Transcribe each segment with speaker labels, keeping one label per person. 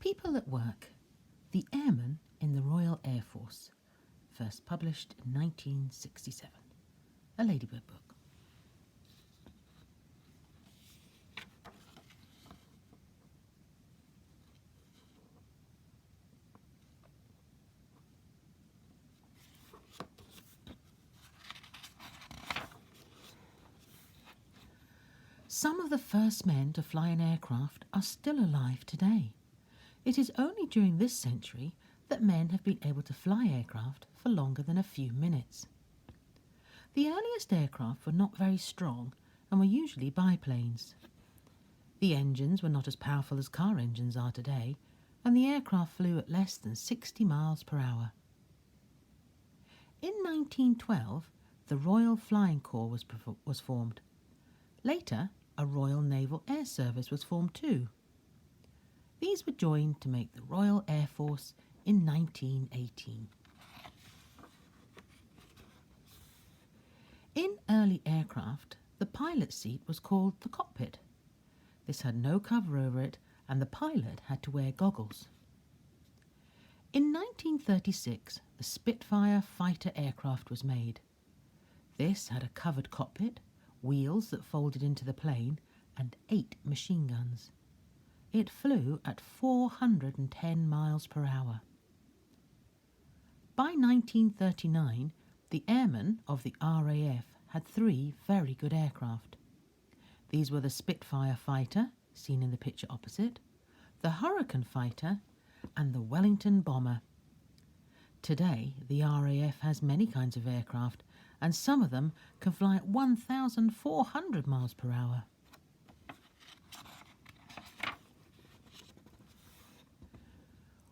Speaker 1: People at Work, The Airman in the Royal Air Force, first published in 1967, a Ladybird book. Some of the first men to fly an aircraft are still alive today. It is only during this century that men have been able to fly aircraft for longer than a few minutes. The earliest aircraft were not very strong and were usually biplanes. The engines were not as powerful as car engines are today, and the aircraft flew at less than 60 miles per hour. In 1912, the Royal Flying Corps was formed. Later, a Royal Naval Air Service was formed too. These were joined to make the Royal Air Force in 1918. In early aircraft, the pilot's seat was called the cockpit. This had no cover over it, and the pilot had to wear goggles. In 1936, the Spitfire Fighter aircraft was made. This had a covered cockpit, wheels that folded into the plane, and 8 machine guns. It flew at 410 miles per hour. By 1939, the Airmen of the RAF had 3 very good aircraft. These were the Spitfire Fighter, seen in the picture opposite, the Hurricane Fighter, and the Wellington Bomber. Today, the RAF has many kinds of aircraft, and some of them can fly at 1,400 miles per hour.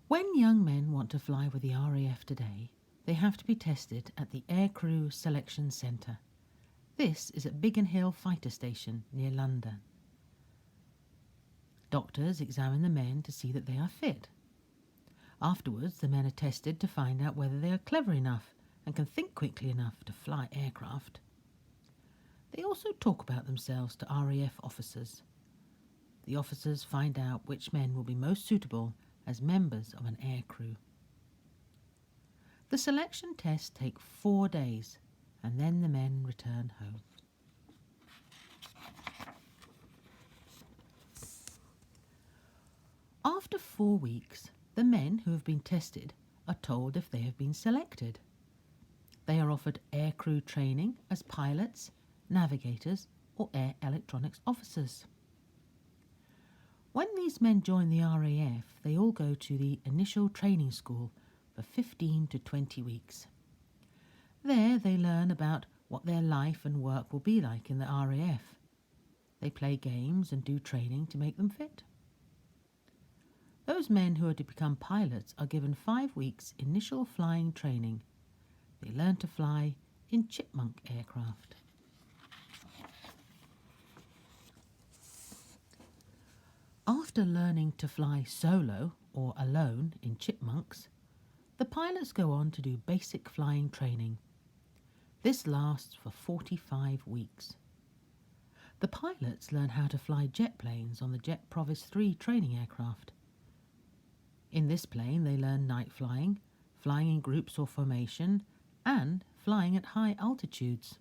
Speaker 1: When young men want to fly with the RAF today, they have to be tested at the Aircrew Selection Centre. This is at Biggin Hill Fighter Station near London. Doctors examine the men to see that they are fit. Afterwards, the men are tested to find out whether they are clever enough and can think quickly enough to fly aircraft. They also talk about themselves to RAF officers. The officers find out which men will be most suitable as members of an air crew. The selection tests take 4 days, and then the men return home. After 4 weeks, the men who have been tested are told if they have been selected. They are offered aircrew training as pilots, navigators, or air electronics officers. When these men join the RAF, they all go to the initial training school for 15 to 20 weeks. There they learn about what their life and work will be like in the RAF. They play games and do training to make them fit. Those men who are to become pilots are given 5 weeks initial flying training. They learn to fly in Chipmunk aircraft. After learning to fly solo or alone in Chipmunks, the pilots go on to do basic flying training. This lasts for 45 weeks. The pilots learn how to fly jet planes on the Jet Provis 3 training aircraft. In this plane they learn night flying, flying in groups or formation, and flying at high altitudes.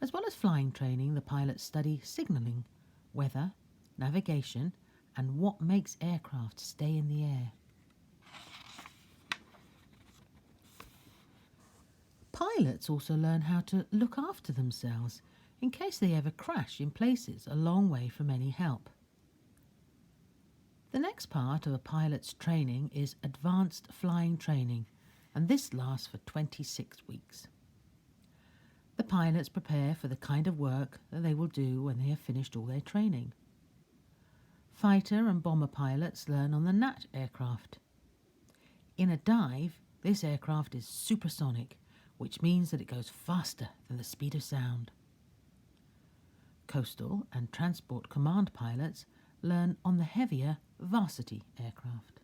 Speaker 1: As well as flying training, the pilots study signalling, weather, navigation, and what makes aircraft stay in the air. Pilots also learn how to look after themselves in case they ever crash in places a long way from any help. The next part of a pilot's training is advanced flying training, and this lasts for 26 weeks. The pilots prepare for the kind of work that they will do when they have finished all their training. Fighter and bomber pilots learn on the Gnat aircraft. In a dive, this aircraft is supersonic, which means that it goes faster than the speed of sound. Coastal and transport command pilots learn on the heavier Varsity aircraft.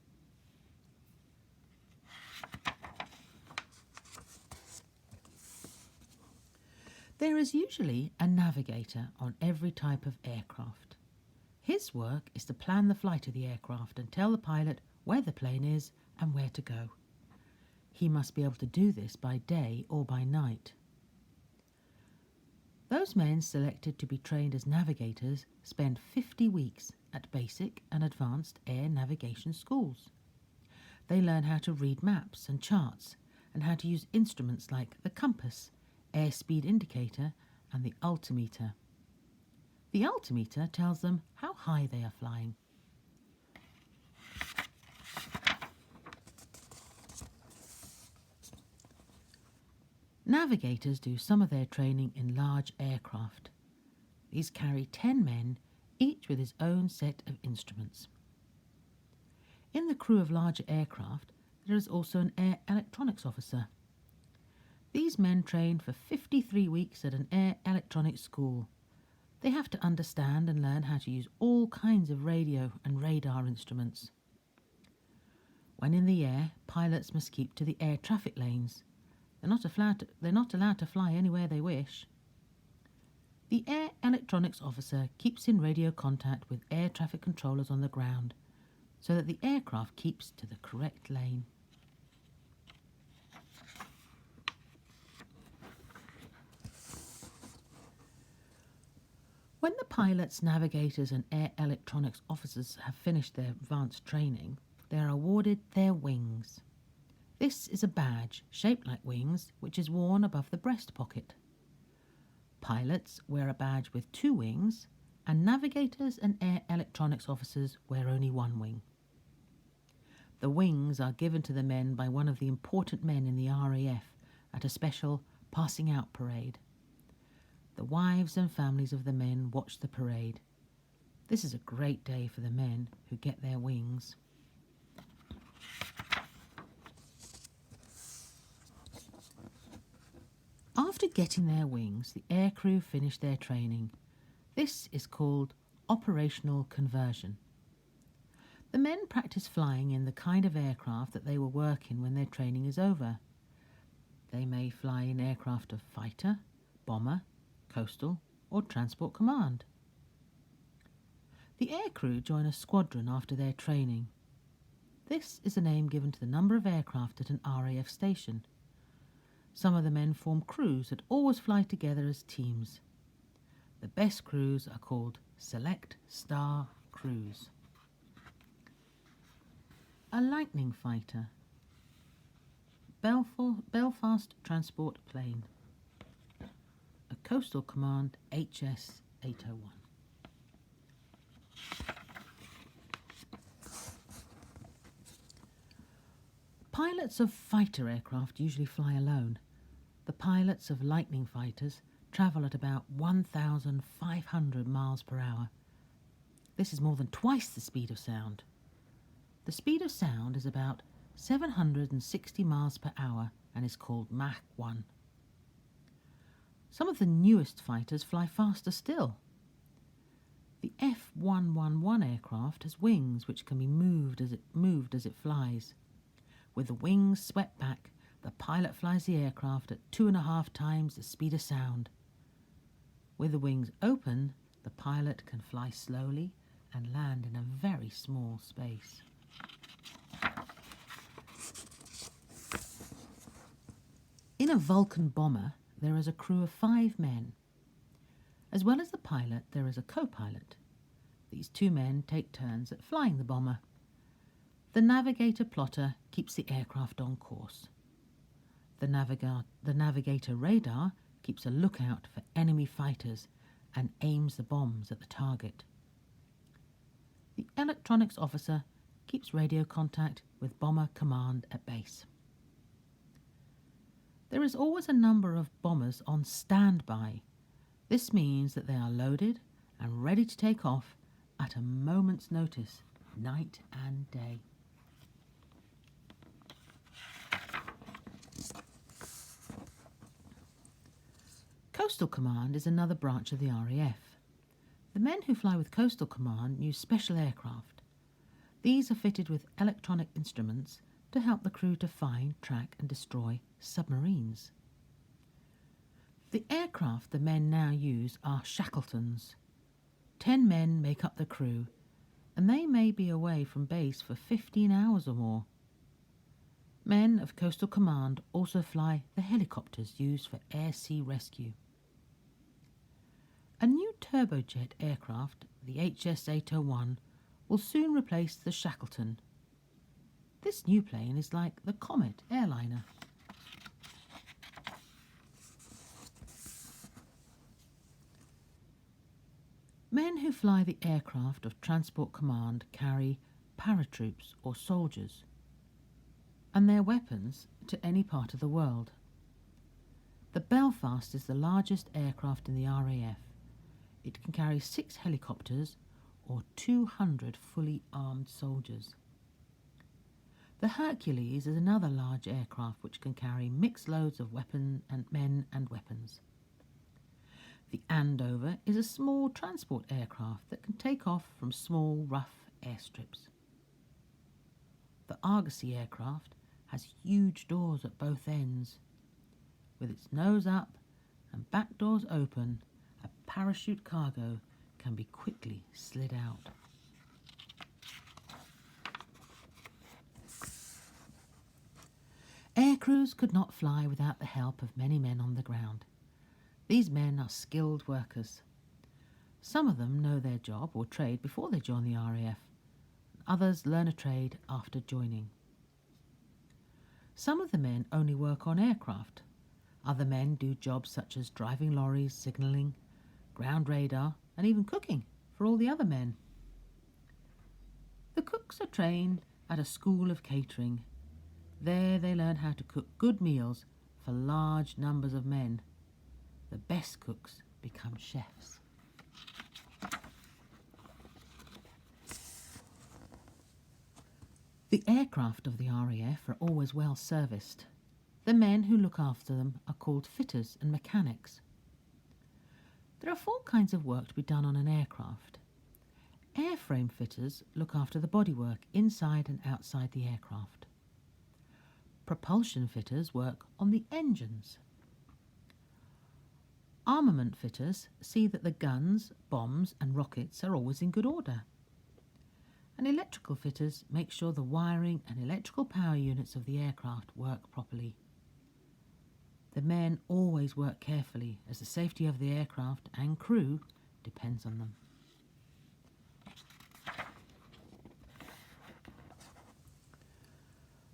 Speaker 1: There is usually a navigator on every type of aircraft. His work is to plan the flight of the aircraft and tell the pilot where the plane is and where to go. He must be able to do this by day or by night. Those men selected to be trained as navigators spend 50 weeks at basic and advanced air navigation schools. They learn how to read maps and charts and how to use instruments like the compass, airspeed indicator and the altimeter. The altimeter tells them how high they are flying. Navigators do some of their training in large aircraft. These carry 10 men, each with his own set of instruments. In the crew of larger aircraft, there is also an air electronics officer. These men train for 53 weeks at an air electronics school. They have to understand and learn how to use all kinds of radio and radar instruments. When in the air, pilots must keep to the air traffic lanes. They're not allowed to fly anywhere they wish. The air electronics officer keeps in radio contact with air traffic controllers on the ground so that the aircraft keeps to the correct lane. When the pilots, navigators and air electronics officers have finished their advanced training, they are awarded their wings. This is a badge shaped like wings which is worn above the breast pocket. Pilots wear a badge with 2 wings and navigators and air electronics officers wear only 1 wing. The wings are given to the men by one of the important men in the RAF at a special passing out parade. The wives and families of the men watch the parade. This is a great day for the men who get their wings. After getting their wings, the aircrew finish their training. This is called operational conversion. The men practice flying in the kind of aircraft that they will work in when their training is over. They may fly in aircraft of fighter, bomber, coastal or transport command. The aircrew join a squadron after their training. This is a name given to the number of aircraft at an RAF station. Some of the men form crews that always fly together as teams. The best crews are called Select Star crews. A Lightning Fighter. Belfast Transport Plane. A Coastal Command HS 801. Pilots of fighter aircraft usually fly alone. The pilots of Lightning Fighters travel at about 1,500 miles per hour. This is more than twice the speed of sound. The speed of sound is about 760 miles per hour and is called Mach 1. Some of the newest fighters fly faster still. The F-111 aircraft has wings which can be moved as it flies. With the wings swept back, the pilot flies the aircraft at 2.5 times the speed of sound. With the wings open, the pilot can fly slowly and land in a very small space. In a Vulcan bomber, there is a crew of 5 men. As well as the pilot, there is a co-pilot. These 2 men take turns at flying the bomber. The navigator plotter keeps the aircraft on course. The navigator radar keeps a lookout for enemy fighters and aims the bombs at the target. The electronics officer keeps radio contact with bomber command at base. There is always a number of bombers on standby. This means that they are loaded and ready to take off at a moment's notice, night and day. Coastal Command is another branch of the RAF. The men who fly with Coastal Command use special aircraft. These are fitted with electronic instruments to help the crew to find, track and destroy submarines. The aircraft the men now use are Shackletons. 10 men make up the crew, and they may be away from base for 15 hours or more. Men of Coastal Command also fly the helicopters used for air-sea rescue. A new turbojet aircraft, the HS-801, will soon replace the Shackleton. This new plane is like the Comet airliner. Men who fly the aircraft of Transport Command carry paratroops or soldiers and their weapons to any part of the world. The Belfast is the largest aircraft in the RAF. It can carry 6 helicopters or 200 fully armed soldiers. The Hercules is another large aircraft which can carry mixed loads of men and weapons. The Andover is a small transport aircraft that can take off from small, rough airstrips. The Argosy aircraft has huge doors at both ends. With its nose up and back doors open, a parachute cargo can be quickly slid out. Air crews could not fly without the help of many men on the ground. These men are skilled workers. Some of them know their job or trade before they join the RAF. Others learn a trade after joining. Some of the men only work on aircraft. Other men do jobs such as driving lorries, signalling, ground radar, and even cooking for all the other men. The cooks are trained at a school of catering. There they learn how to cook good meals for large numbers of men. The best cooks become chefs. The aircraft of the RAF are always well serviced. The men who look after them are called fitters and mechanics. There are 4 kinds of work to be done on an aircraft. Airframe fitters look after the bodywork inside and outside the aircraft. Propulsion fitters work on the engines. Armament fitters see that the guns, bombs and rockets are always in good order. And electrical fitters make sure the wiring and electrical power units of the aircraft work properly. The men always work carefully as the safety of the aircraft and crew depends on them.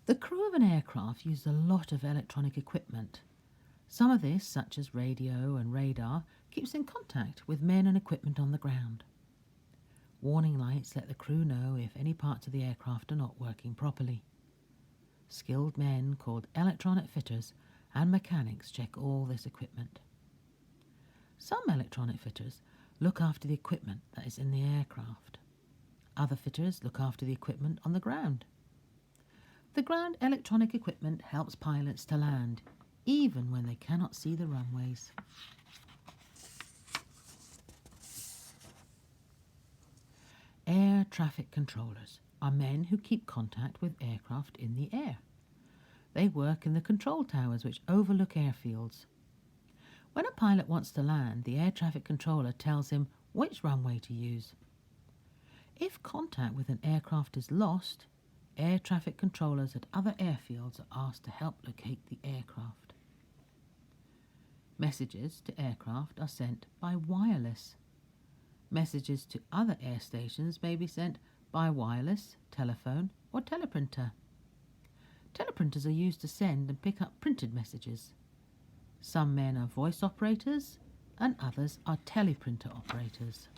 Speaker 1: The crew of an aircraft uses a lot of electronic equipment. Some of this, such as radio and radar, keeps in contact with men and equipment on the ground. Warning lights let the crew know if any parts of the aircraft are not working properly. Skilled men called electronic fitters and mechanics check all this equipment. Some electronic fitters look after the equipment that is in the aircraft. Other fitters look after the equipment on the ground. The ground electronic equipment helps pilots to land, even when they cannot see the runways. Air traffic controllers are men who keep contact with aircraft in the air. They work in the control towers which overlook airfields. When a pilot wants to land, the air traffic controller tells him which runway to use. If contact with an aircraft is lost, air traffic controllers at other airfields are asked to help locate the aircraft. Messages to aircraft are sent by wireless. Messages to other air stations may be sent by wireless, telephone or teleprinter. Teleprinters are used to send and pick up printed messages. Some men are voice operators and others are teleprinter operators.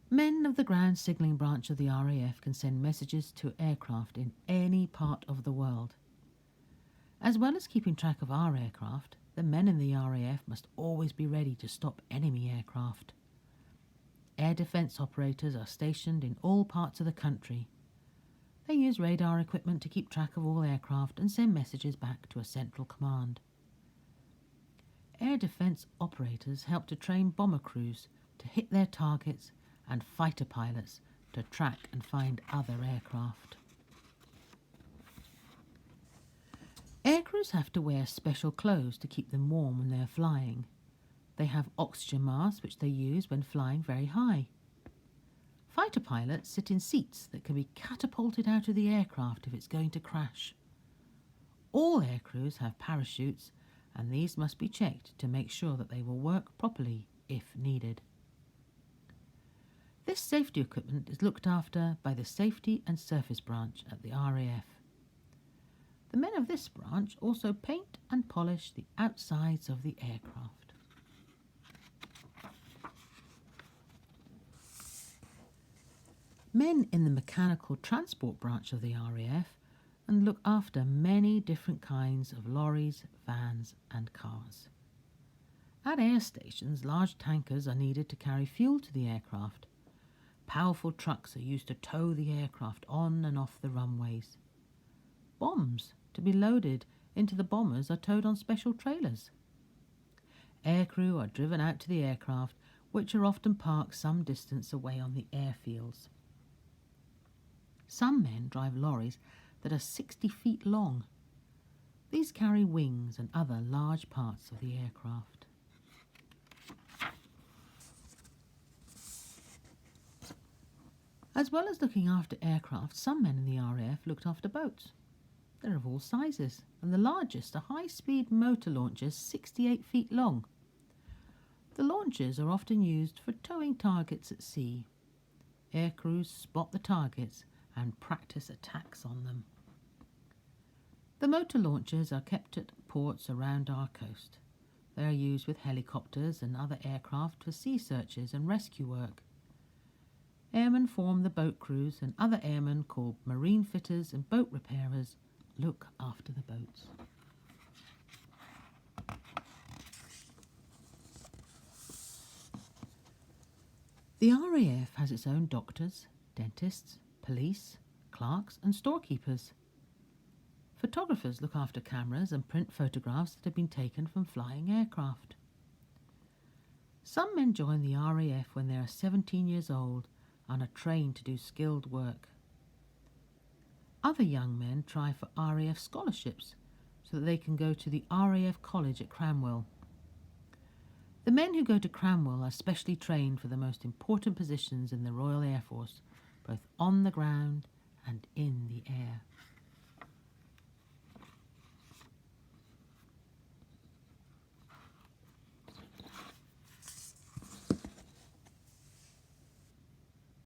Speaker 1: Men of the ground signalling branch of the RAF can send messages to aircraft in any part of the world. As well as keeping track of our aircraft, the men in the RAF must always be ready to stop enemy aircraft. Air defence operators are stationed in all parts of the country. They use radar equipment to keep track of all aircraft and send messages back to a central command. Air defence operators help to train bomber crews to hit their targets and fighter pilots to track and find other aircraft. Aircrews have to wear special clothes to keep them warm when they are flying. They have oxygen masks which they use when flying very high. Fighter pilots sit in seats that can be catapulted out of the aircraft if it's going to crash. All aircrews have parachutes, and these must be checked to make sure that they will work properly if needed. This safety equipment is looked after by the Safety and Surface Branch at the RAF. The men of this branch also paint and polish the outsides of the aircraft. Men in the Mechanical Transport Branch of the RAF and look after many different kinds of lorries, vans and cars. At air stations, large tankers are needed to carry fuel to the aircraft. Powerful trucks are used to tow the aircraft on and off the runways. Bombs to be loaded into the bombers are towed on special trailers. Aircrew are driven out to the aircraft, which are often parked some distance away on the airfields. Some men drive lorries that are 60 feet long. These carry wings and other large parts of the aircraft. As well as looking after aircraft, some men in the RAF looked after boats. They're of all sizes, and the largest are high-speed motor launchers 68 feet long. The launchers are often used for towing targets at sea. Aircrews spot the targets and practice attacks on them. The motor launchers are kept at ports around our coast. They are used with helicopters and other aircraft for sea searches and rescue work. Airmen form the boat crews, and other airmen called marine fitters and boat repairers look after the boats. The RAF has its own doctors, dentists, police, clerks and storekeepers. Photographers look after cameras and print photographs that have been taken from flying aircraft. Some men join the RAF when they are 17 years old and are trained to do skilled work. Other young men try for RAF scholarships so that they can go to the Raf College at Cranwell. The men who go to Cranwell are specially trained for the most important positions in the Royal Air Force, both on the ground and in the air.